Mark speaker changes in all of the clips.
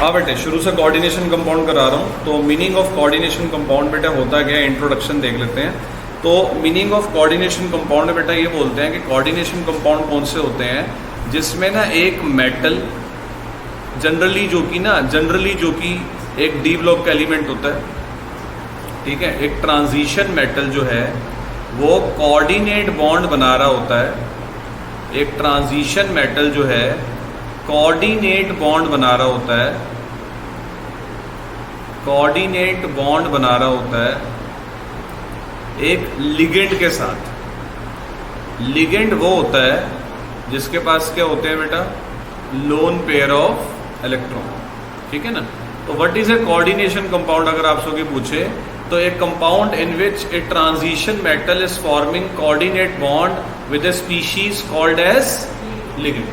Speaker 1: हाँ बेटे, शुरू से कोऑर्डिनेशन कंपाउंड करा रहा हूँ। तो मीनिंग ऑफ कोऑर्डिनेशन कंपाउंड बेटा होता क्या है, इंट्रोडक्शन देख लेते हैं। तो मीनिंग ऑफ कोऑर्डिनेशन कंपाउंड बेटा ये बोलते हैं कि कोऑर्डिनेशन कंपाउंड कौन से होते हैं जिसमें ना एक मेटल जनरली जो कि एक डी ब्लॉक का एलिमेंट होता है, ठीक है, एक ट्रांजिशन मेटल जो है वो कोऑर्डिनेट बॉन्ड बना रहा होता है। एक ट्रांजिशन मेटल जो है कोऑर्डिनेट बॉन्ड बना रहा होता है, कोऑर्डिनेट बॉन्ड बना रहा होता है एक लिगेंड के साथ। लिगेंड वो होता है जिसके पास क्या होते हैं बेटा, लोन पेयर ऑफ इलेक्ट्रॉन, ठीक है ना। तो what is a coordination compound अगर आप सबके पूछे तो एक compound in which a transition metal is forming coordinate bond with a species called as ligand,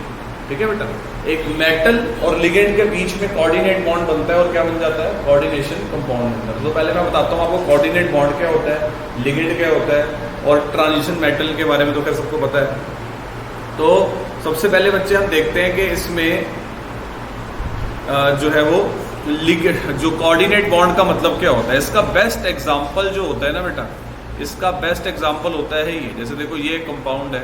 Speaker 1: ठीक है बेटा। एक मेटल और लिगेंड के बीच में कोऑर्डिनेट बॉन्ड बनता है और क्या बन जाता है, कोऑर्डिनेशन कंपाउंड बनता है। तो पहले मैं बताता हूँ आपको कोऑर्डिनेट बॉन्ड क्या होता है, लिगेंड क्या होता है, और ट्रांजिशन मेटल के बारे में तो खैर सबको पता है। तो सबसे पहले बच्चे हम देखते हैं कि इसमें जो है वो लिगेंड, जो कोऑर्डिनेट बॉन्ड का मतलब क्या होता है। इसका बेस्ट एग्जांपल जो होता है ना बेटा, इसका बेस्ट एग्जांपल होता है ये, जैसे देखो ये कंपाउंड है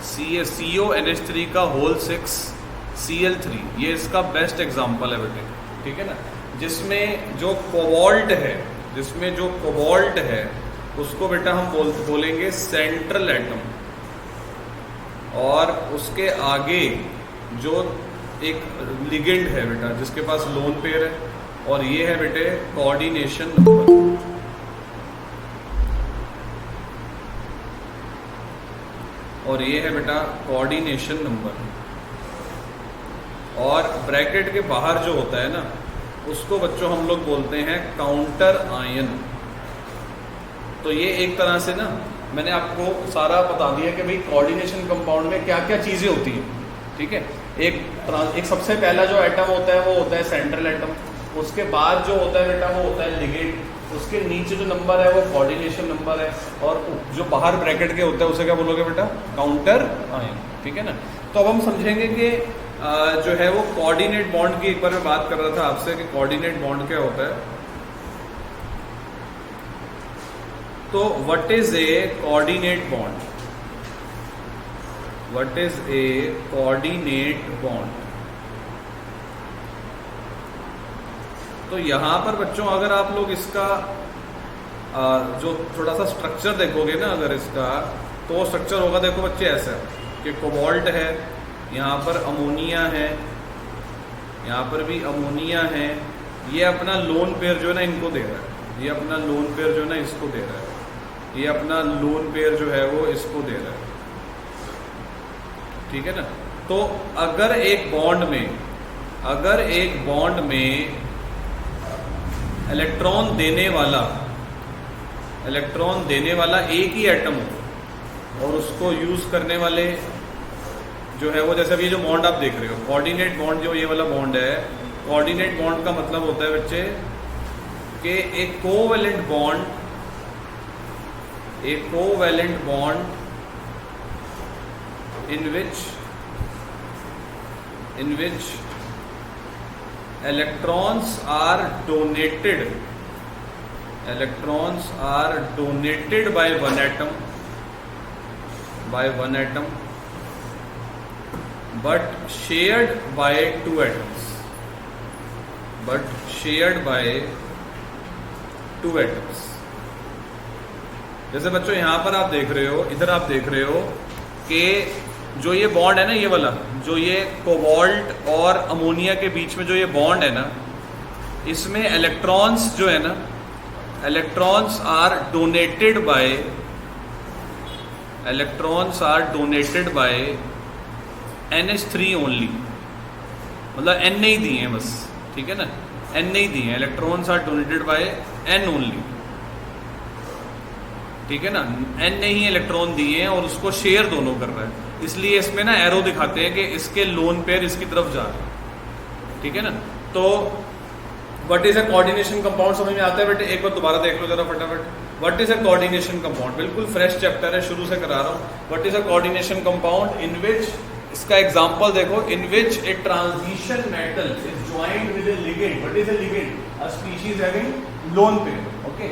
Speaker 1: CONH3 का होल 6 Cl3, ये इसका बेस्ट एग्जांपल है बेटे, ठीक है ना। जिसमें जो कोबाल्ट है उसको बेटा हम बोलेंगे सेंट्रल एटम, और उसके आगे जो एक लिगेंड है बेटा जिसके पास लोन पेयर है, और ये है बेटे कोऑर्डिनेशन नंबर, और ये है बेटा कोऑर्डिनेशन नंबर। और ब्रैकेट के बाहर जो होता है ना उसको बच्चों हम लोग बोलते हैं काउंटर आयन। तो ये एक तरह से ना मैंने आपको सारा बता दिया कि भाई कोऑर्डिनेशन कंपाउंड में क्या क्या चीजें होती हैं, ठीक है। एक सबसे पहला जो एटम होता है वो होता है सेंट्रल एटम, उसके बाद जो होता है बेटा वो होता है लिगेंड, उसके नीचे जो नंबर है वो कोऑर्डिनेशन नंबर है, और जो बाहर ब्रैकेट के होता है उसे क्या बोलोगे बेटा, काउंटर आयन, ठीक है ना। तो अब हम समझेंगे कि जो है वो कोऑर्डिनेट बॉन्ड की एक बार मैं बात कर रहा था आपसे कि कोऑर्डिनेट बॉन्ड क्या होता है। तो what is A coordinate bond, what is A coordinate bond. तो यहां पर बच्चों अगर आप लोग इसका जो थोड़ा सा स्ट्रक्चर देखोगे ना अगर इसका, तो वो स्ट्रक्चर होगा, देखो बच्चे ऐसा कि कोबाल्ट है, यहाँ पर अमोनिया है, यहाँ पर भी अमोनिया है, ये अपना लोन पेयर जो है ना इनको दे रहा है, ये अपना लोन पेयर जो है ना इसको दे रहा है, ये अपना लोन पेयर जो है वो इसको दे रहा है, ठीक है ना। तो अगर एक बॉन्ड में इलेक्ट्रॉन देने वाला एक ही एटम हो और उसको यूज करने वाले जो है वो, जैसे अभी जो बॉन्ड आप देख रहे हो कोऑर्डिनेट बॉन्ड, जो ये वाला बॉन्ड है, कोऑर्डिनेट बॉन्ड का मतलब होता है बच्चे कि एक covalent bond in which electrons are donated by one atom but shared by two atoms, जैसे बच्चों यहां पर आप देख रहे हो, इधर आप देख रहे हो कि जो ये बॉन्ड है ना, ये वाला जो ये कोबाल्ट और अमोनिया के बीच में जो ये बॉन्ड है ना, इसमें इलेक्ट्रॉन्स जो है ना, electrons are donated by NH3 only, मतलब N नहीं दिए हैं बस, ठीक है ना, N नहीं दिए हैं, electrons are donated by N only, ठीक है ना। N ने ही इलेक्ट्रॉन दिए हैं और उसको शेयर दोनों कर रहा है, इसलिए इसमें ना एरो दिखाते हैं कि इसके लोन पेयर इसकी तरफ जा रहे हैं, ठीक है ना। तो what is a coordination compound समझ में आता है बेटे, एक बार दोबारा देख लो जरा फटाफट। What is a coordination compound, बिल्कुल फ्रेश चैप्टर है, शुरू से करा रहा हूँ। What is a coordination compound in which, इसका एग्जांपल देखो, in which a transition metal is joint with a ligand. What is a ligand? A species having lone pair. Okay.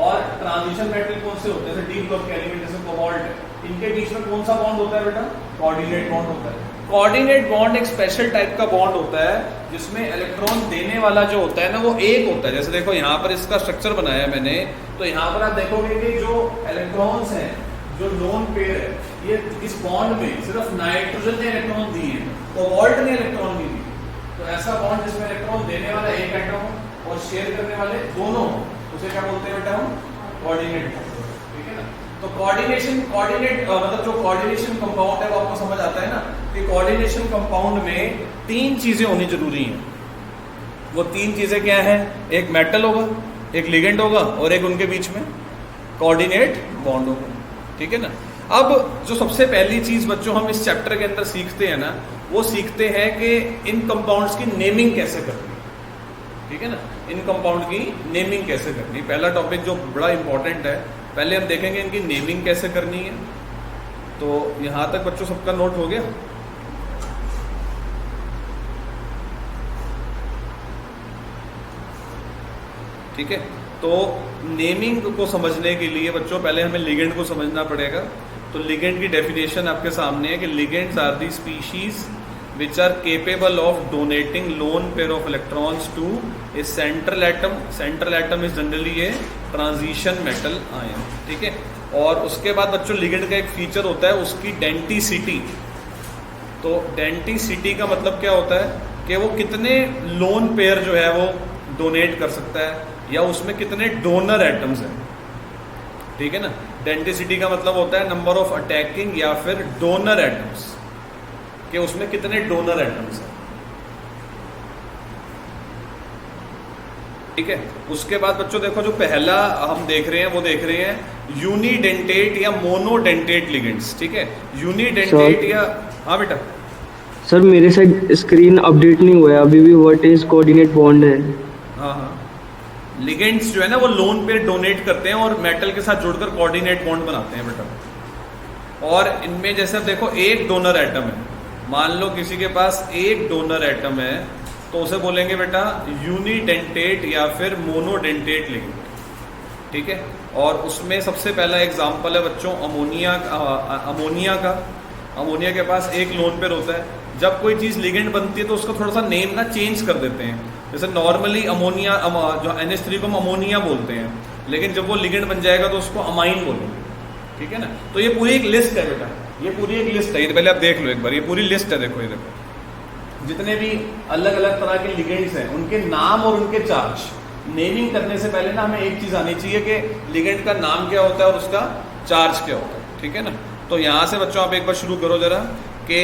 Speaker 1: और ट्रांजिशन मेटल कौन से होते हैं? जैसे डीप ब्लॉक एलिमेंट जैसे cobalt है, इनके बीच में कौन सा बॉन्ड होता है बेटा? कोऑर्डिनेट बॉन्ड होता है. कोऑर्डिनेट बॉन्ड एक स्पेशल टाइप का बॉन्ड होता है जिसमें इलेक्ट्रॉन देने वाला जो होता है ना वो एक होता है. जैसे देखो यहाँ पर इसका स्ट्रक्चर बनाया मैंने, तो यहाँ पर आप देखोगे कि जो इलेक्ट्रॉन्स हैं, जो लोन पेयर है, ये इस बॉन्ड में सिर्फ नाइट्रोजन ने इलेक्ट्रॉन दिए हैं, कोबाल्ट ने इलेक्ट्रॉन नहीं दिए. तो ऐसा बॉन्ड जिसमें इलेक्ट्रॉन देने वाला एक एटम हो और शेयर करने वाले दोनों, उसे क्या बोलते हैं बेटा? हम कोऑर्डिनेट बॉन्ड. ठीक है ना. तो कोऑर्डिनेट मतलब जो कोऑर्डिनेशन कंपाउंड है वो आपको समझ आता है ना कि कोऑर्डिनेशन कंपाउंड में 3 चीजें होनी जरूरी हैं. वो 3 चीजें क्या हैं? एक मेटल होगा, एक लिगेंड होगा और एक उनके बीच में कोऑर्डिनेट बॉन्ड होगा. ठीक है ना. अब जो सबसे पहली चीज बच्चों हम इस चैप्टर के अंदर सीखते हैं ना, वो सीखते हैं कि इन कंपाउंड्स की नेमिंग कैसे करनी. ठीक है ना. इन कंपाउंड की नेमिंग कैसे करनी, पहला टॉपिक जो बड़ा इंपॉर्टेंट है. पहले हम देखेंगे इनकी नेमिंग कैसे करनी है. तो यहां तक बच्चों सबका नोट हो गया? ठीक है. तो नेमिंग को समझने के लिए बच्चों पहले हमें लिगेंड को समझना पड़ेगा. तो लिगेंड की डेफिनेशन आपके सामने है कि ligands are the species which are capable of donating lone pair of electrons to a central atom. Central atom is generally a transition metal ion. ठीक है. और उसके बाद बच्चों लिगेंड का एक फीचर होता है उसकी डेंटिसिटी. तो डेंटिसिटी का मतलब क्या होता है कि वो कितने लोन पेयर जो है वो डोनेट कर सकता है या उसमें कितने डोनर एटम्स हैं. ठीक है ना. डेंटिसिटी का मतलब होता है नंबर ऑफ अटैकिंग या फिर डोनर एटम्स, कि उसमें कितने डोनर एटम्स हैं. ठीक है. उसके बाद बच्चों देखो जो पहला हम देख रहे हैं वो देख रहे हैं यूनिडेंटेट या मोनोडेंटेट लिगेंड्स. ठीक है. यूनिडेंटेट या हाँ बेटा.
Speaker 2: सर मेरे साइड स्क्रीन अपडेट नहीं हुआ है अभी भी. व्हाट इज कोऑर्डिनेट बॉन्ड है?
Speaker 1: हाँ हाँ. लिगेंड्स जो है ना वो लोन पेयर डोनेट करते हैं और मेटल के साथ जुड़कर कोऑर्डिनेट बॉन्ड बनाते हैं बेटा. और इनमें जैसे देखो एक डोनर एटम है, मान लो किसी के पास एक डोनर एटम है तो उसे बोलेंगे बेटा यूनिडेंटेट या फिर मोनोडेंटेट लिगेंड. ठीक है. और उसमें सबसे पहला एग्जांपल है बच्चों अमोनिया का. अमोनिया के पास एक लोन पेयर होता है. जब कोई चीज़ लिगेंड बनती है तो उसका थोड़ा सा नेम ना चेंज कर देते हैं. जैसे नॉर्मली अमोनिया जो NH3 को हम अमोनिया बोलते हैं, लेकिन जब वो लिगेंड बन जाएगा तो उसको अमाइन बोलेंगे. ठीक है ना. तो ये पूरी एक लिस्ट है बेटा, ये पूरी एक लिस्ट है. ये पहले आप देख लो एक बार, ये पूरी लिस्ट है. देखो ये देखो जितने भी अलग अलग तरह के लिगेंड्स हैं उनके नाम और उनके चार्ज. नेमिंग करने से पहले ना हमें एक चीज आनी चाहिए कि लिगेंड का नाम क्या होता है और उसका चार्ज क्या होता है. ठीक है ना. तो यहाँ से बच्चों आप एक बार शुरू करो जरा कि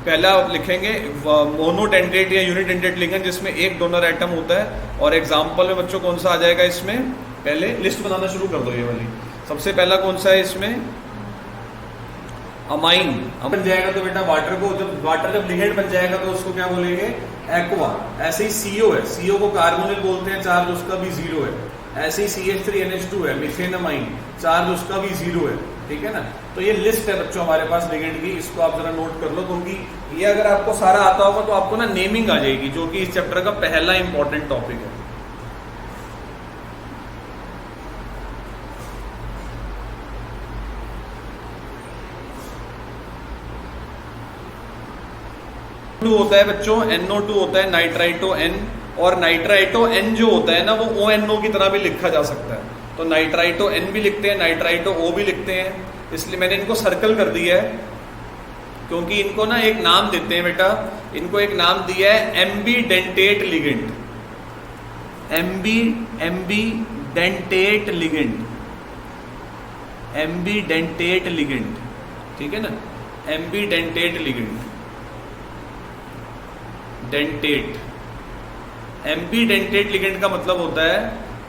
Speaker 1: पहला आप लिखेंगे मोनोडेंटेट या यूनिडेंटेट लिगेंड जिसमें एक डोनर एटम होता है. और एग्जाम्पल में बच्चों कौन सा आ जाएगा इसमें? पहले लिस्ट बनाना शुरू कर दो. ये वाली सबसे पहला कौन सा है इसमें? अमाइन. बन जाएगा तो बेटा वाटर को, जब लिगेंड बन जाएगा तो उसको क्या बोलेंगे? एक्वा. ऐसे ही CO है, CO को कार्बोनिल बोलते हैं, चार्ज उसका भी 0 है. ऐसे ही CH3NH2 है, मिथेनमाइन, चार्ज उसका भी 0 है. ठीक है ना. तो ये लिस्ट है बच्चों हमारे पास लिगेंड की. इसको आप जरा नोट कर लो क्योंकि ये अगर आपको सारा आता होगा तो आपको ना नेमिंग आ जाएगी, जो कि इस चैप्टर का पहला इंपॉर्टेंट टॉपिक है. होता है बच्चों NO2 होता है, नाइट्राइटो N. और नाइट्राइटो N जो होता है ना वो ONO की तरह भी लिखा जा सकता है. तो नाइट्राइटो N भी लिखते हैं, नाइट्राइटो O भी लिखते हैं. इसलिए मैंने इनको सर्कल कर दिया है क्योंकि इनको ना एक नाम देते हैं बेटा. इनको एक नाम दिया है ambidentate ligand. Ambidentate ligand. Ambidentate ligand. ठीक है ना. Ambidentate ligand. Dentate. Ambidentate ligand का मतलब होता है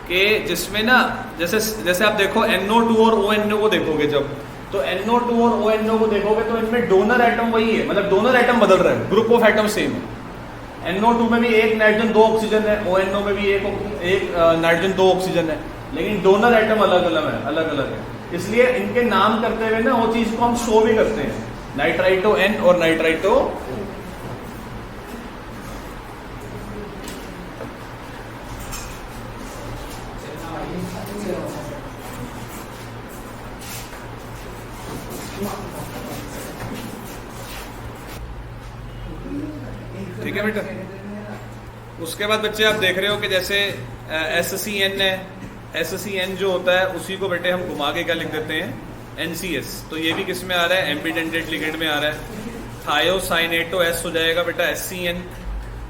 Speaker 1: कि जिसमें ना जैसे आप देखो NO2 और ONO को देखोगे, जब तो NO2 और ONO को देखोगे तो इनमें डोनर एटम वही है, मतलब डोनर एटम बदल रहा है, ग्रुप ऑफ एटम सेम है. NO2 में भी एक नाइट्रोजन 2 ऑक्सीजन है, ONO में भी एक नाइट्रोजन 2 ऑक्सीजन है, लेकिन डोनर एटम अलग अलग है. इसलिए इनके नाम करते हुए ना वो चीज को हम शो भी करते हैं, नाइट्राइटो N और नाइट्राइटो. उसके बाद बच्चे आप देख रहे हो कि जैसे SCN है, SCN जो होता है उसी को बेटे हम घुमा के क्या लिख देते हैं NCS। तो ये भी किस में आ रहा है, एम्बीडेंटेट लिगेंड में आ रहा है। थायोसाइनेटो S हो जाएगा बेटा SCN,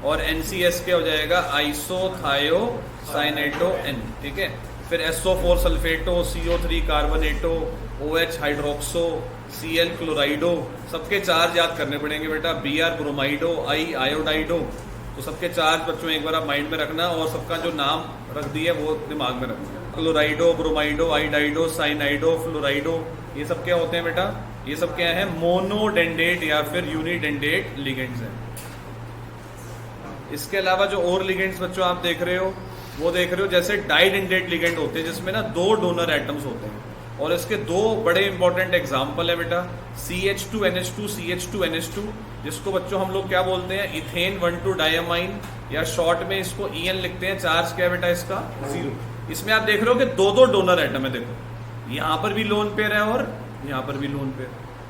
Speaker 1: और NCS क्या हो जाएगा आइसोथायोसाइनेटो N, ठीक है। फिर SO4 सल्फेटो, CO3 कार्बोनेटो, OH hydroxo, Cl क्लोराइडो, सबके चार्ज याद करने पड़ेंगे बेटा। Br ब्रोमाइडो, I आयोडाइडो। तो सबके चार्ज बच्चों एक बार आप माइंड में रखना, और सबका जो नाम रख दिया वो दिमाग में रखना। क्लोराइडो, ब्रोमाइडो, आइडाइडो, साइनाइडो, फ्लोराइडो, ये सब क्या होते हैं बेटा, ये सब क्या है, मोनोडेंडेट या फिर यूनिडेंडेट लिगेंड्स हैं। इसके अलावा जो और लिगेंड्स बच्चों आप देख रहे हो वो देख रहे हो जैसे डाइडेंडेट लिगेंड होते हैं, जिसमें ना 2 डोनर एटम्स होते हैं, और इसके 2 बड़े इंपॉर्टेंट एग्जाम्पल है बेटा, CH2NH2, CH2NH2, जिसको बच्चों हम लोग क्या बोलते हैं, इथेन 1,2 डायमाइन, या शॉर्ट में इसको EN लिखते हैं। चार्ज क्या है बेटा इसका 0। इसमें आप देख रहे हो कि 2 डोनर एटम है, देखो यहाँ पर भी लोन पेयर है और यहाँ पर भी लोन पेयर,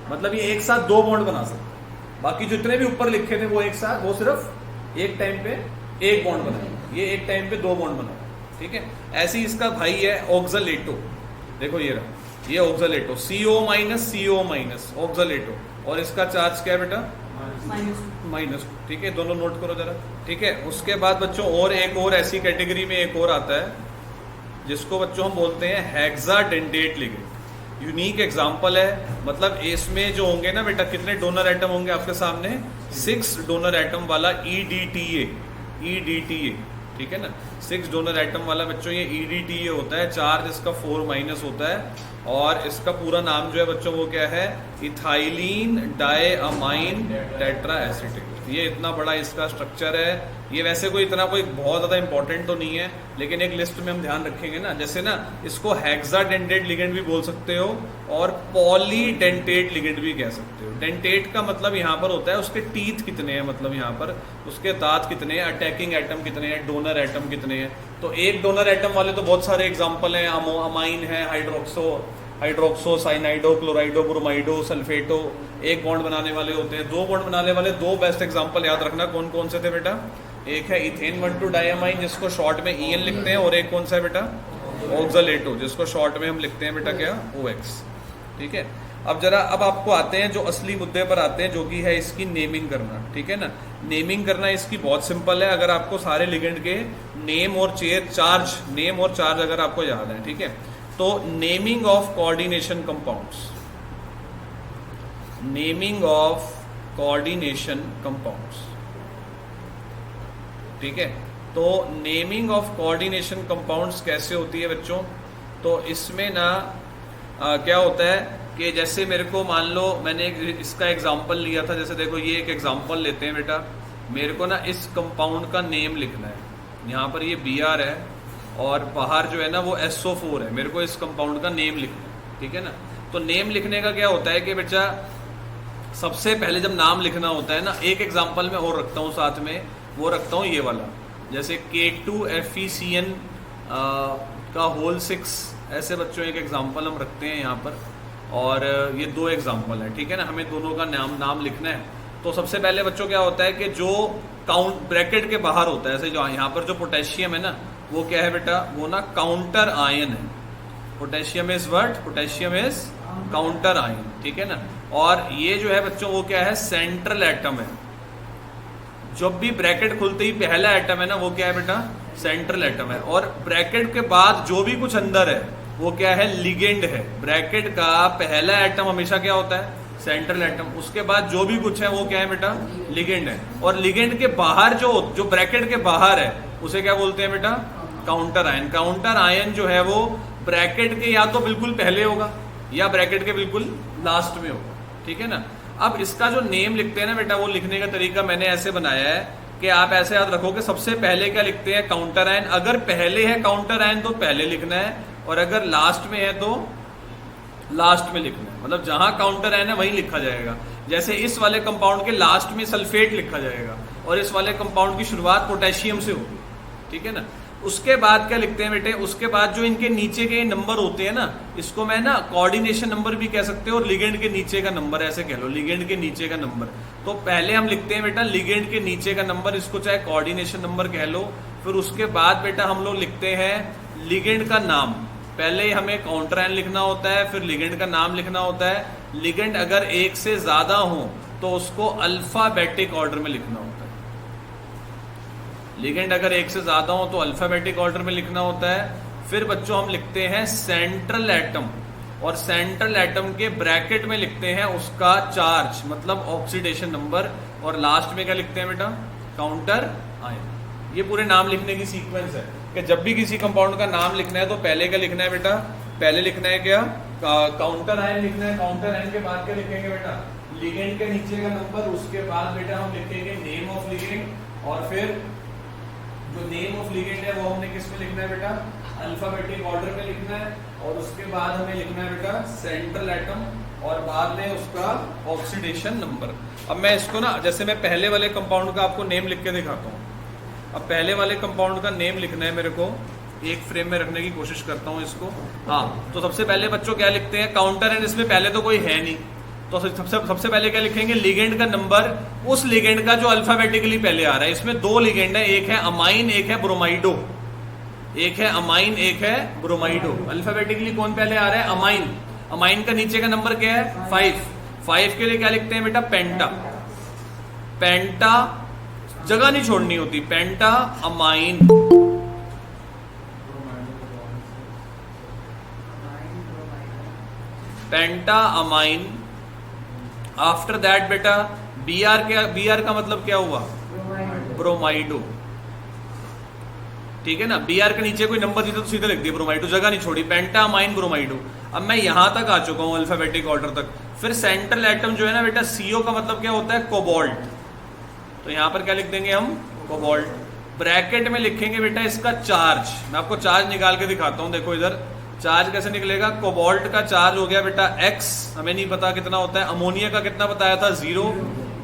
Speaker 1: मतलब ये एक साथ 2 बॉन्ड बना सकते। बाकी जितने भी ऊपर लिखे थे वो एक साथ, वो सिर्फ एक टाइम पे एक बॉन्ड बनाए, ये एक टाइम पे 2 बॉन्ड बनाए, ठीक है। ऐसे ही इसका भाई है ऑक्सलेटो, देखो ये रहा, ये ऑक्सलेटो, CO- ऑक्सलेटो, और इसका चार्ज क्या है बेटा -2, ठीक है। दोनों नोट करो जरा, ठीक है। उसके बाद बच्चों और एक और ऐसी कैटेगरी में एक और आता है जिसको बच्चों हम बोलते हैं हेक्साडेंडेट लिगेंड। यूनिक एग्जांपल है, मतलब इसमें जो होंगे ना बेटा, कितने डोनर एटम होंगे आपके सामने, 6 डोनर एटम वाला EDTA, ठीक है ना, 6 डोनर एटम वाला बच्चों ये EDTA होता है। चार्ज इसका 4- होता है, और इसका पूरा नाम जो है बच्चों वो क्या है, इथाइलिन डायअमाइन टेट्रा एसिटिक। ये इतना बड़ा इसका स्ट्रक्चर है। ये वैसे कोई इतना कोई बहुत ज्यादा इंपॉर्टेंट तो नहीं है, लेकिन एक लिस्ट में हम ध्यान रखेंगे ना, जैसे ना इसको हेक्साडेंटेट लिगेंड भी बोल सकते हो और पॉलीडेंटेट लिगेंड भी कह सकते हो। डेंटेट का मतलब यहाँ पर होता है उसके टीथ कितने हैं, मतलब यहाँ पर उसके दांत कितने हैं, अटैकिंग एटम कितने हैं, डोनर एटम कितने हैं। तो एक डोनर एटम वाले तो बहुत सारे एग्जाम्पल हैं, अमाइन है, हाइड्रोक्सो, साइनाइडो, क्लोराइडो, ब्रोमाइडो, सल्फेटो। एक बॉन्ड बनाने वाले होते हैं, 2 बॉन्ड बनाने वाले 2 बेस्ट एग्जांपल याद रखना। कौन कौन से थे बेटा, एक है इथेन 1,2 डायमाइन जिसको शॉर्ट में EN लिखते हैं, और एक कौन सा है बेटा, ऑक्सलेटो, जिसको शॉर्ट में हम लिखते हैं बेटा क्या, OX, ठीक है। अब आपको आते हैं जो असली मुद्दे पर आते हैं, जो कि है इसकी नेमिंग करना, ठीक है ना। नेमिंग करना इसकी बहुत सिंपल है, अगर आपको सारे लिगेंड के नेम और चार्ज अगर आपको याद है, ठीक है। तो नेमिंग ऑफ कोऑर्डिनेशन कंपाउंड्स, ठीक है। तो नेमिंग ऑफ कोऑर्डिनेशन कंपाउंड्स कैसे होती है बच्चों, तो इसमें ना क्या होता है कि जैसे मेरे को मान लो मैंने इसका एग्जांपल लिया था, जैसे देखो ये एक एग्जांपल लेते हैं बेटा, मेरे को ना इस कंपाउंड का नेम लिखना है। यहाँ पर ये Br है और बाहर जो है ना वो SO4 है, मेरे को इस कंपाउंड का नेम लिखना है, ठीक है ना। तो नेम लिखने का क्या होता है कि बेटा सबसे पहले जब नाम लिखना होता है ना, एक एग्जांपल में और रखता हूँ साथ में, वो रखता हूँ ये वाला, जैसे K2FeCN का होल 6, ऐसे बच्चों एक एग्जांपल हम रखते हैं यहाँ पर, और ये 2 एग्जांपल है, ठीक है ना। हमें दोनों का नाम लिखना है। तो सबसे पहले बच्चों क्या होता है कि जो ब्रैकेट के बाहर होता है, जैसे जो यहाँ पर जो पोटेशियम है ना, वो क्या है बेटा, वो ना काउंटर आयन है। पोटेशियम इज काउंटर आयन, ठीक है ना। और ये जो है बच्चों वो क्या है, सेंट्रल एटम है। जब भी ब्रैकेट खुलते ही पहला एटम है ना, वो क्या है बेटा, सेंट्रल एटम है। और ब्रैकेट के बाद जो भी कुछ अंदर है वो क्या है, लिगेंड है। ब्रैकेट का पहला एटम हमेशा क्या होता है, सेंट्रल एटम, उसके बाद जो भी कुछ है वो क्या है बेटा, लिगेंड है। और लिगेंड के बाहर जो ब्रैकेट के बाहर है उसे क्या बोलते हैं बेटा, काउंटर आयन। काउंटर आयन जो है वो ब्रैकेट के या तो बिल्कुल पहले होगा या ब्रैकेट के बिल्कुल लास्ट में होगा, ठीक है ना। अब इसका जो नेम लिखते हैं ना बेटा, वो लिखने का तरीका मैंने ऐसे बनाया है कि आप ऐसे याद रखो कि सबसे पहले क्या लिखते हैं, काउंटर आयन। अगर पहले है काउंटर आयन तो पहले लिखना है, और अगर लास्ट में है तो लास्ट में लिखना है। मतलब जहां काउंटर आयन है वहीं लिखा जाएगा। जैसे इस वाले कंपाउंड के लास्ट में सल्फेट लिखा जाएगा और इस वाले कंपाउंड की शुरुआत पोटेशियम से होगी, ठीक है ना। उसके बाद क्या लिखते हैं बेटे, उसके बाद जो इनके नीचे के नंबर होते हैं ना, इसको मैं ना कोऑर्डिनेशन नंबर भी कह सकते हो, और लिगेंड के नीचे का नंबर ऐसे कह लो, लिगेंड के नीचे का नंबर। तो पहले हम लिखते हैं बेटा लिगेंड के नीचे का नंबर, इसको चाहे कोऑर्डिनेशन नंबर कह लो। फिर उसके बाद बेटा हम लोग लिखते हैं लिगेंड का नाम। पहले हमें काउंटर आयन लिखना होता है, फिर लिगेंड का नाम लिखना होता है। लिगेंड अगर एक से ज्यादा हो तो उसको अल्फाबेटिक ऑर्डर में लिखना होता है। लिगेंड अगर एक से ज्यादा हो तो अल्फाबेटिक ऑर्डर में लिखना होता है। फिर बच्चों हम लिखते हैं सेंट्रल एटम, और सेंट्रल एटम के ब्रैकेट में लिखते हैं उसका चार्ज, मतलब ऑक्सीडेशन नंबर। और लास्ट में क्या लिखते हैं बेटा, काउंटर आयन। ये पूरे नाम लिखने की सीक्वेंस है कि जब भी किसी कंपाउंड का नाम लिखना है तो पहले क्या लिखना है बेटा, पहले लिखना है क्या, काउंटर आयन लिखना है। काउंटर आयन के बाद क्या लिखेंगे बेटा, लिगेंड के नीचे का नंबर। उसके बाद बेटा हम लिखेंगे नेम ऑफ लिगेंड, और फिर जो नेम ऑफ लिगेंड है वो हमने किस में लिखना है बेटा, अल्फाबेटिक ऑर्डर में लिखना है। और उसके बाद हमें लिखना है बेटा सेंट्रल एटम, और बाद में उसका ऑक्सीडेशन नंबर। अब मैं इसको ना, जैसे मैं पहले वाले कंपाउंड का आपको नेम लिख के दिखाता हूँ। अब पहले वाले कंपाउंड का नेम लिखना है मेरे को, एक फ्रेम में रखने की कोशिश करता हूँ इसको। हाँ, तो सबसे पहले बच्चों क्या लिखते हैं, काउंटर एंड, इसमें पहले तो कोई है नहीं, तो सबसे पहले क्या लिखेंगे, लिगेंड का नंबर, उस लिगेंड का जो अल्फाबेटिकली पहले आ रहा है। इसमें दो लिगेंड है, एक है अमाइन, एक है ब्रोमाइडो। एक है अमाइन, एक है ब्रोमाइडो। अल्फाबेटिकली कौन पहले आ रहा है, अमाइन। अमाइन का नीचे का नंबर क्या है, 5। 5 के लिए क्या लिखते हैं बेटा, पेंटा। पेंटा, जगह नहीं छोड़नी होती, penta amine. Penta amine. After that बेटा बी आर का मतलब क्या हुआ, ब्रोमाइडो। ठीक है ना, बी आर के नीचे कोई नंबर दिया तो सीधे लिख दिया ब्रोमाइडो, जगह नहीं छोड़ी, पेंटा अमाइन ब्रोमाइडो। अब मैं यहां तक आ चुका हूं अल्फाबेटिक ऑर्डर तक। फिर सेंट्रल एटम जो है ना बेटा, सीओ का मतलब क्या होता है, कोबाल्ट। तो यहां पर क्या लिख देंगे हम, कोबाल्ट। ब्रैकेट में लिखेंगे बेटा इसका चार्ज। मैं आपको चार्ज निकाल के दिखाता हूं, देखो इधर चार्ज कैसे निकलेगा। कोबाल्ट का चार्ज हो गया बेटा x, हमें नहीं पता कितना होता है। अमोनिया का कितना बताया था, 0।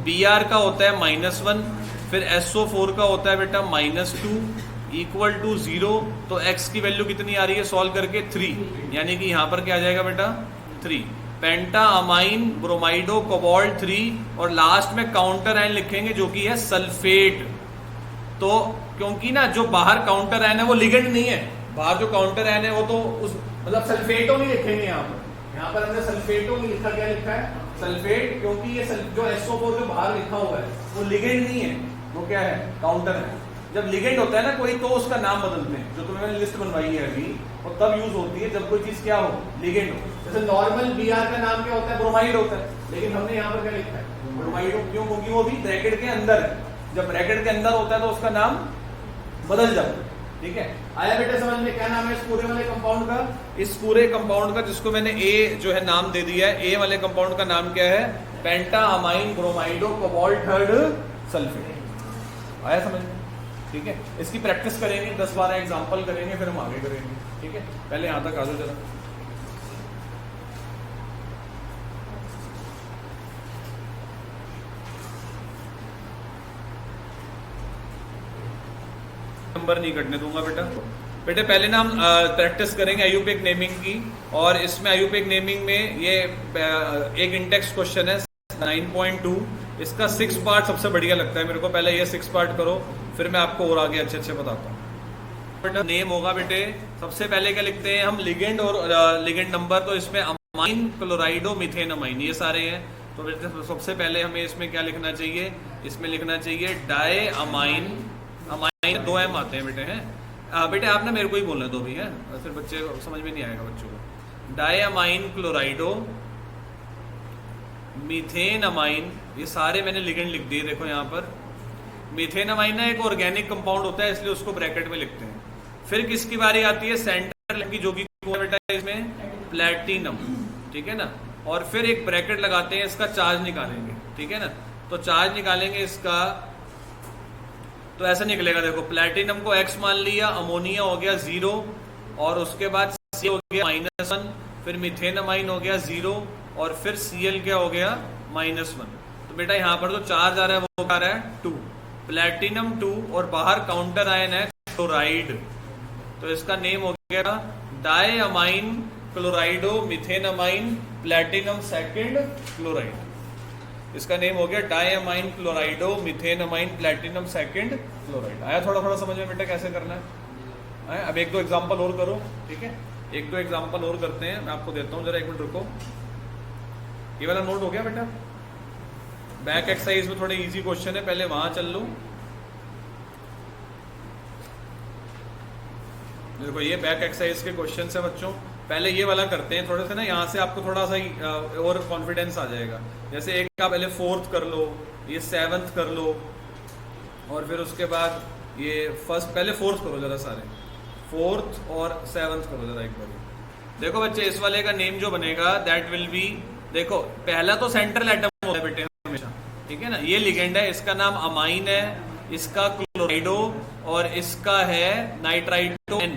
Speaker 1: Br का होता है -1। फिर SO4 का होता है बेटा -2 इक्वल टू 0। तो x की वैल्यू कितनी आ रही है सॉल्व करके, 3, यानी कि यहां पर क्या आ जाएगा बेटा, 3। पेंटा अमाइन ब्रोमाइडो कोबाल्ट 3, और लास्ट में काउंटर आयन लिखेंगे जो कि है सल्फेट। तो क्योंकि ना जो बाहर काउंटर आयन है वो लिगेंड नहीं है, बाहर जो काउंटर आयन है वो तो उस मतलब सल्फेटो नहीं लिखेंगे यहाँ पर हमने सल्फेटो नहीं लिखा, क्या लिखा है, सल्फेट। क्योंकि ये जो SO4 जो बाहर लिखा हुआ है वो लिगेंड नहीं है, वो क्या है, काउंटर है। जब लिगेंड होता है ना कोई, तो उसका नाम बदलते हैं, जो तुम्हें मैंने लिस्ट बनवाई है अभी, और तब यूज होती है जब कोई चीज क्या हो, लिगेंड हो। जैसे नॉर्मल Br का नाम क्या होता है, ब्रोमाइड होता है, लेकिन हमने यहाँ पर क्या लिखा है, ब्रोमाइडो। क्यों, क्योंकि वो भी ब्रैकेट के अंदर है। जब ब्रैकेट के अंदर होता है तो उसका नाम बदल जाता है। ठीक है, आया बेटा समझ में, क्या नाम है इस पूरे वाले कंपाउंड का, इस पूरे कंपाउंड का जिसको मैंने ए जो है नाम दे दिया है, ए वाले कंपाउंड का नाम क्या है, पेंटा अमाइन ब्रोमाइडो कोबाल्ट थर्ड सल्फेट। आया समझ में, ठीक है। इसकी प्रैक्टिस करेंगे, 10-12 एग्जांपल करेंगे, फिर हम आगे करेंगे। ठीक है, पहले यहां तक आ जाओ जरा। नंबर नहीं कटने दूंगा बेटा। बेटे पहले ना हम प्रैक्टिस करेंगे आईयूपीएक नेमिंग की, और इसमें आईयूपीएक नेमिंग में ये एक इंडेक्स क्वेश्चन है 9.2। इसका 6 पार्ट सबसे बढ़िया लगता है मेरे को। पहले ये 6 पार्ट करो, फिर मैं आपको और आगे अच्छे अच्छे बताता हूँ। बेटा नेम होगा बेटे, सबसे पहले क्या लिखते हैं हम, लिगेंड और लिगेंड नंबर। तो इसमें अमाइन, क्लोराइडो, मीथेन अमाइन, ये सारे हैं। तो बेटे सबसे पहले हमें इसमें क्या लिखना चाहिए, इसमें लिखना चाहिए डाई अमाइन। अमाइन 2 M आते हैं बेटे, हैं बेटे, आप ना मेरे को ही बोलना दो भी है, फिर बच्चे समझ में नहीं आएगा बच्चों को। डाई अमाइन क्लोराइडो, मीथेन अमाइन, ये सारे मैंने लिगेंड लिख दिए। देखो यहाँ पर मीथेन अमाइन ना एक ऑर्गेनिक कंपाउंड होता है, इसलिए उसको ब्रैकेट में लिखते हैं। फिर किसकी बारी आती है, सेंटर की, जो कि बेटा इसमें प्लैटिनम। ठीक है ना, और फिर एक ब्रैकेट लगाते हैं, इसका चार्ज निकालेंगे। ठीक है ना, तो चार्ज निकालेंगे इसका, तो ऐसा निकलेगा। देखो प्लैटिनम को X मान लिया, अमोनिया हो गया 0, और उसके बाद C हो गया -1, फिर मीथेन अमाइन हो गया 0, और फिर Cl क्या हो गया -1। तो बेटा यहाँ पर तो चार्ज आ रहा है, वो आ रहा है 2, प्लैटिनम 2, और बाहर काउंटर आयन है क्लोराइड। तो इसका नेम हो गया डायअमाइन क्लोराइडो मिथेनमाइन प्लैटिनम सेकंड क्लोराइड। इसका नेम हो गया डायअमाइन क्लोराइडो मिथेनमाइन प्लैटिनम सेकंड क्लोराइड। आया थोड़ा थोड़ा समझ में बेटा कैसे करना है? अब एक दो एग्जांपल और करो, ठीक है, एक दो एग्जांपल और करते हैं, मैं आपको देता हूं, जरा एक मिनट रुको। ये वाला नोट हो गया बेटा? बैक एक्सरसाइज में थोड़े इजी क्वेश्चन है, पहले वहां चल लो। देखो ये बैक एक्सरसाइज के क्वेश्चन है बच्चों, पहले ये वाला करते हैं थोड़े से ना, यहाँ से आपको थोड़ा सा और कॉन्फिडेंस आ जाएगा। जैसे एक का पहले फोर्थ कर लो, ये सेवंथ कर लो, और फिर उसके बाद ये फर्स्ट, पहले फोर्थ करो जरा, सारे फोर्थ और सेवंथ करो जरा एक बार। देखो बच्चे इस वाले का नेम जो बनेगा दैट विल बी, देखो पहला तो सेंट्रल एटम होता है बेटे हमेशा, ठीक है ना, ये लिगेंड है, इसका नाम अमाइन है, इसका क्लोराइडो, और इसका है नाइट्राइटो N।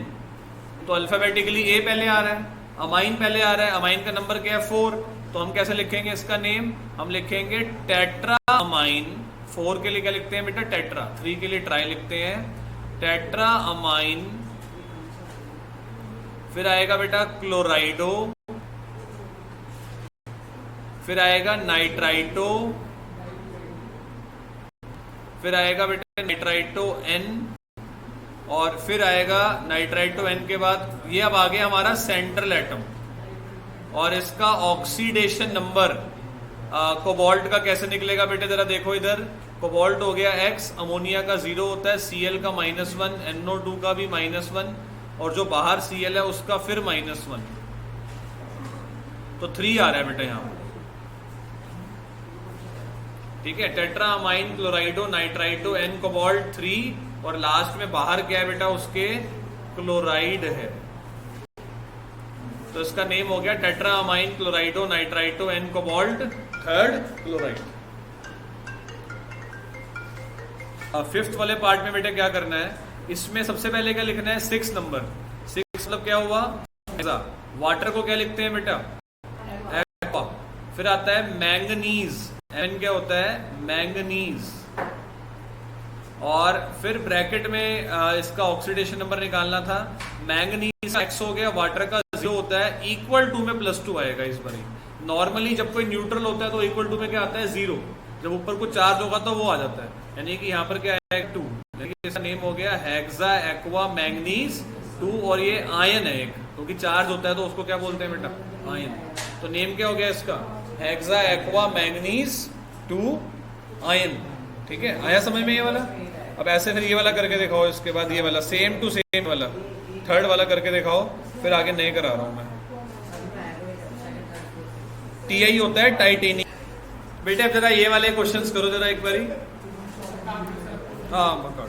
Speaker 1: तो अल्फाबेटिकली ए पहले आ रहा है, अमाइन पहले आ रहा है, अमाइन का नंबर क्या है 4, तो हम कैसे लिखेंगे इसका नेम? हम लिखेंगे टेट्रा अमाइन। 4 के लिए क्या लिखते हैं बेटा? टेट्रा। 3 के लिए ट्राई लिखते हैं, टेट्रा अमाइन। फिर आएगा बेटा क्लोराइडो, फिर आएगा नाइट्राइटो, फिर आएगा बेटा नाइट्राइटो N, और फिर आएगा नाइट्राइटो N के बाद ये अब आ गया हमारा सेंट्रल एटम, और इसका ऑक्सीडेशन नंबर कोबाल्ट का कैसे निकलेगा बेटे? जरा देखो इधर, कोबाल्ट हो गया X, अमोनिया का 0 होता है, Cl का -1, NO2 का भी -1, और जो बाहर Cl है उसका फिर -1, तो 3 आ रहा है बेटा यहाँ, ठीक है। टेट्राअमाइन क्लोराइडो नाइट्राइटो N कोबाल्ट 3, और लास्ट में बाहर क्या है बेटा? उसके क्लोराइड है, तो इसका नेम हो गया tetraamine chlorido nitrito N cobalt 3rd chloride. अब 5th वाले पार्ट में बेटा क्या करना है? इसमें सबसे पहले क्या लिखना है? 6 नंबर। 6 मतलब क्या हुआ? वाटर को क्या लिखते हैं बेटा? एक्वा। फिर आता है मैंगनीज, एन क्या होता है? मैंगनीज। और फिर ब्रैकेट में इसका ऑक्सीडेशन नंबर निकालना था, मैंगनीज X हो गया, वाटर का 0 होता है, इक्वल टू में +2 आएगा इस बार। नॉर्मली जब कोई न्यूट्रल होता है तो इक्वल टू में क्या आता है? 0। जब ऊपर कुछ चार्ज होगा तो वो आ जाता है, यानी कि यहाँ पर क्या है? 2। इसका नेम हो गया हेक्सा एक्वा मैंगनीज 2, और ये आयन है एक, क्योंकि चार्ज होता है तो उसको क्या बोलते हैं बेटा? आयन। तो नेम क्या हो गया इसका? हेक्सा एक्वा मैंगनीज 2 आयन, ठीक है। आया समझ में ये वाला? अब ऐसे फिर ये वाला करके दिखाओ, इसके बाद ये वाला सेम टू सेम वाला 3rd वाला करके दिखाओ, फिर आगे नहीं करा रहा हूं मैं। TI होता है टाइटेनियम। बेटे अब जरा ये वाले क्वेश्चंस करो जरा एक बारी। हाँ पकड़,